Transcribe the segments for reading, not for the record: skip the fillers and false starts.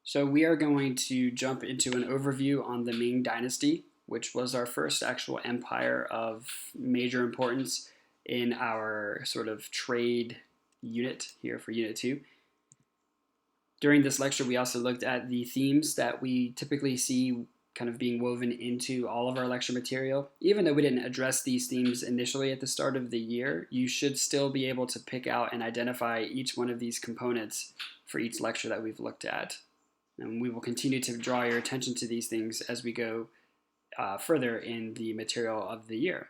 So we are going to jump into an overview on the Ming Dynasty, which was our first actual empire of major importance in our sort of trade unit here for Unit 2. During this lecture, we also looked at the themes that we typically see kind of being woven into all of our lecture material. Even though we didn't address these themes initially at the start of the year, you should still be able to pick out and identify each one of these components for each lecture that we've looked at. And we will continue to draw your attention to these things as we go further in the material of the year.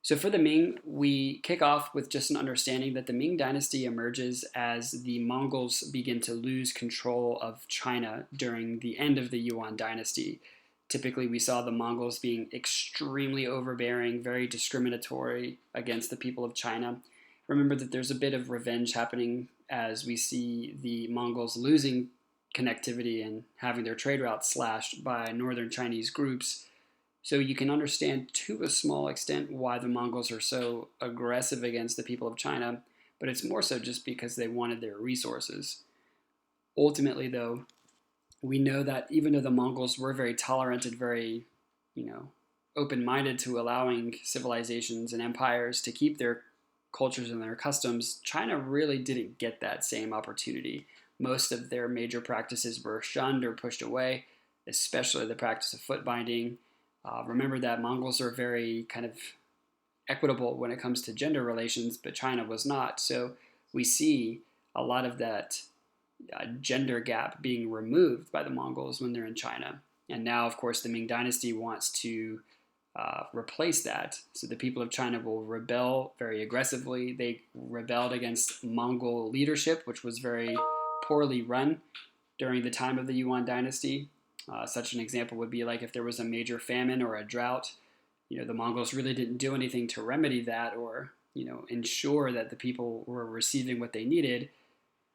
So for the Ming, we kick off with just an understanding that the Ming Dynasty emerges as the Mongols begin to lose control of China during the end of the Yuan Dynasty. Typically, we saw the Mongols being extremely overbearing, very discriminatory against the people of China. Remember that there's a bit of revenge happening as we see the Mongols losing connectivity and having their trade routes slashed by northern Chinese groups. So you can understand to a small extent why the Mongols are so aggressive against the people of China, but it's more so just because they wanted their resources. Ultimately, though, we know that even though the Mongols were very tolerant and very, open-minded to allowing civilizations and empires to keep their cultures and their customs, China really didn't get that same opportunity. Most of their major practices were shunned or pushed away, especially the practice of foot binding. Remember that Mongols are very kind of equitable when it comes to gender relations, but China was not. So we see a lot of that gender gap being removed by the Mongols when they're in China. And now, of course, the Ming Dynasty wants to replace that. So the people of China will rebel very aggressively. They rebelled against Mongol leadership, which was very poorly run during the time of the Yuan Dynasty. Such an example would be like if there was a major famine or a drought, the Mongols really didn't do anything to remedy that or, ensure that the people were receiving what they needed.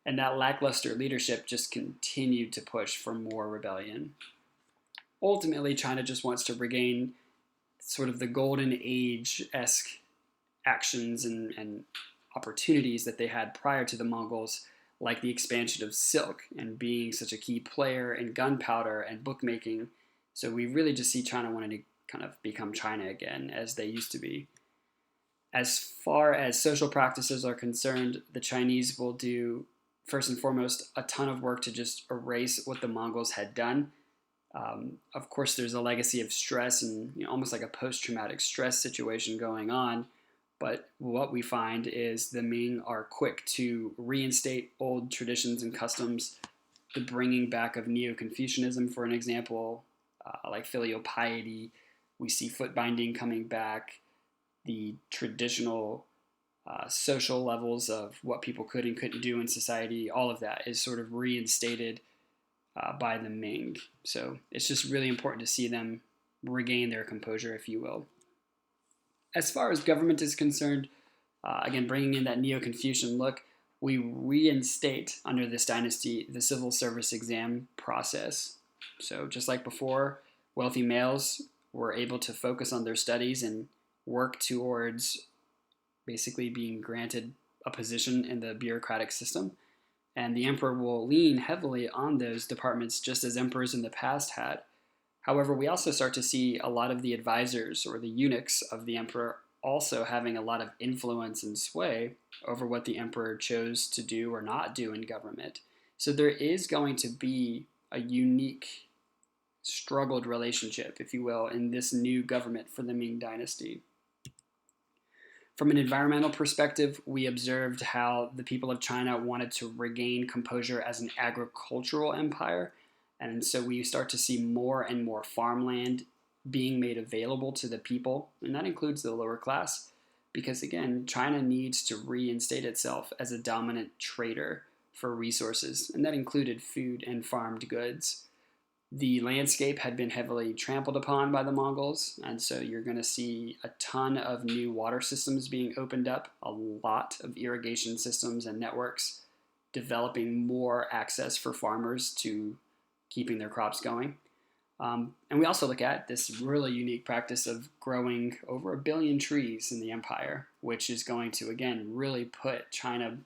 And that lackluster leadership just continued to push for more rebellion. Ultimately, China just wants to regain sort of the golden age-esque actions and opportunities that they had prior to the Mongols, like the expansion of silk and being such a key player in gunpowder and bookmaking. So we really just see China wanting to kind of become China again, as they used to be. As far as social practices are concerned, the Chinese will do, first and foremost, a ton of work to just erase what the Mongols had done. Of course, there's a legacy of stress and almost like a post-traumatic stress situation going on. But what we find is the Ming are quick to reinstate old traditions and customs, the bringing back of Neo-Confucianism, for an example, like filial piety. We see foot binding coming back, the traditional social levels of what people could and couldn't do in society. All of that is sort of reinstated by the Ming. So it's just really important to see them regain their composure, if you will. As far as government is concerned, again, bringing in that Neo-Confucian look, we reinstate under this dynasty the civil service exam process. So just like before, wealthy males were able to focus on their studies and work towards basically being granted a position in the bureaucratic system. And the emperor will lean heavily on those departments just as emperors in the past had. However, we also start to see a lot of the advisors or the eunuchs of the emperor also having a lot of influence and sway over what the emperor chose to do or not do in government. So there is going to be a unique, struggled relationship, if you will, in this new government for the Ming Dynasty. From an environmental perspective, we observed how the people of China wanted to regain composure as an agricultural empire. And so we start to see more and more farmland being made available to the people, and that includes the lower class, because again, China needs to reinstate itself as a dominant trader for resources, and that included food and farmed goods. The landscape had been heavily trampled upon by the Mongols, and so you're going to see a ton of new water systems being opened up, a lot of irrigation systems and networks, developing more access for farmers to keeping their crops going. And we also look at this really unique practice of growing over 1 billion trees in the empire, which is going to, again, really put China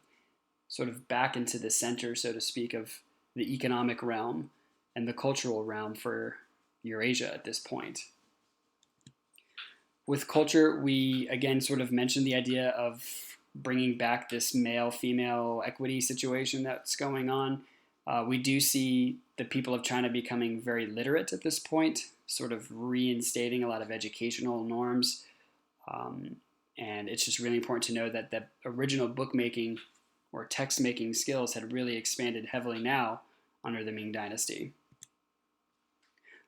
sort of back into the center, so to speak, of the economic realm and the cultural realm for Eurasia at this point. With culture, we again sort of mentioned the idea of bringing back this male-female equity situation that's going on. We do see the people of China becoming very literate at this point, sort of reinstating a lot of educational norms. And it's just really important to know that the original bookmaking or text-making skills had really expanded heavily now under the Ming Dynasty.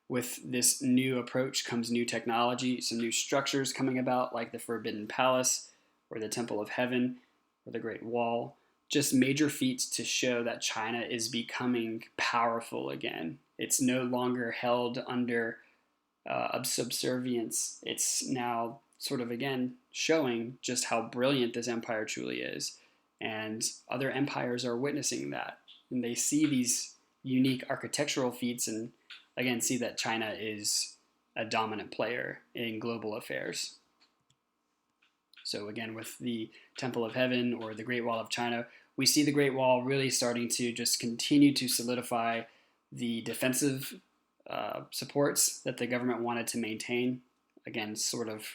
With this new approach comes new technology, some new structures coming about, like the Forbidden Palace, or the Temple of Heaven, or the Great Wall. Just major feats to show that China is becoming powerful again. It's no longer held under subservience. It's now sort of, again, showing just how brilliant this empire truly is. And other empires are witnessing that. And they see these unique architectural feats and, again, see that China is a dominant player in global affairs. So again, with the Temple of Heaven or the Great Wall of China, we see the Great Wall really starting to just continue to solidify the defensive supports that the government wanted to maintain. Again, sort of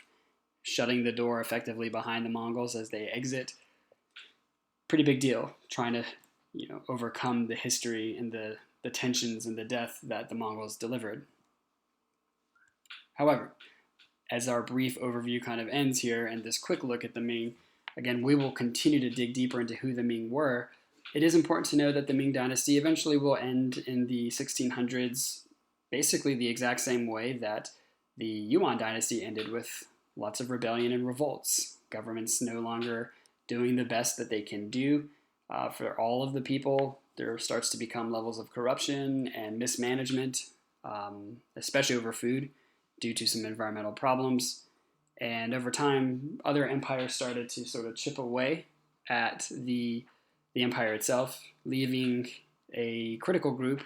shutting the door effectively behind the Mongols as they exit. Pretty big deal, trying to overcome the history and the tensions and the death that the Mongols delivered. However, as our brief overview kind of ends here and this quick look at the Ming, again, we will continue to dig deeper into who the Ming were. It is important to know that the Ming Dynasty eventually will end in the 1600s, basically the exact same way that the Yuan Dynasty ended, with lots of rebellion and revolts. Governments no longer doing the best that they can do for all of the people. There starts to become levels of corruption and mismanagement, especially over food, due to some environmental problems. And over time, other empires started to sort of chip away at the empire itself, leaving a critical group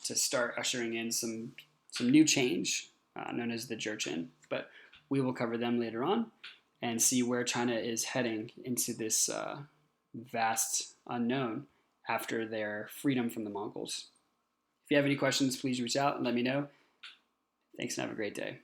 to start ushering in some new change, known as the Jurchen. But we will cover them later on and see where China is heading into this vast unknown after their freedom from the Mongols. If you have any questions, please reach out and let me know. Thanks and have a great day.